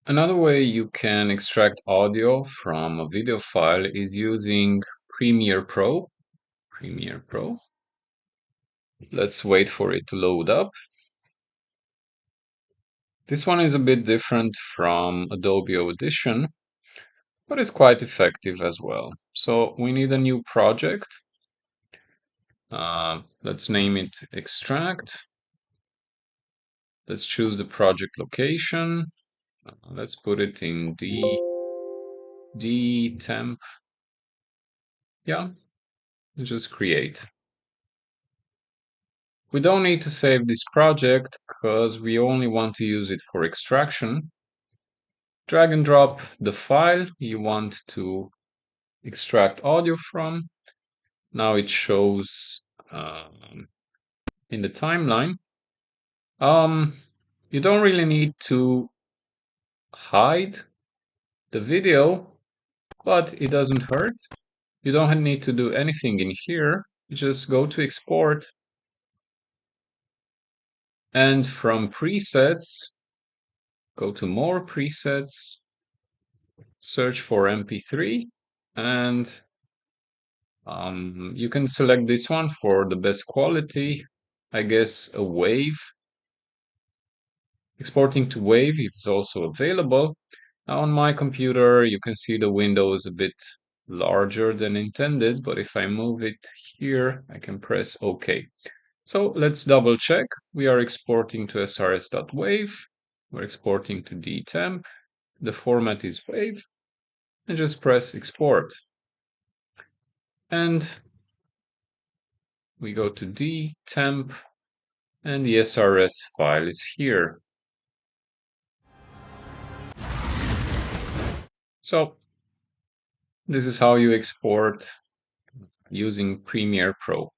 Another way you can extract audio from a video file is using Premiere Pro. Premiere Pro. Let's wait for it to load up. This one is a bit different from Adobe Audition, but it's quite effective as well. So we need a new project. Let's name it Extract. Let's choose the project location. Let's put it in D temp. Yeah, just create. We don't need to save this project because we only want to use it for extraction. Drag and drop the file you want to extract audio from. Now it shows in the timeline. You don't really need to hide the video, but it doesn't hurt. You don't need to do anything in here. You just go to export, and from presets, go to more presets, search for MP3, and you can select this one for the best quality. I guess a wave. Exporting to wave is also available. Now on my computer, you can see the window is a bit larger than intended, but if I move it here, I can press OK. So let's double check. We are exporting to srs.wave. We're exporting to dtemp. The format is wave. And just press export. And we go to dtemp, and the SRS file is here. So this is how you export using Premiere Pro.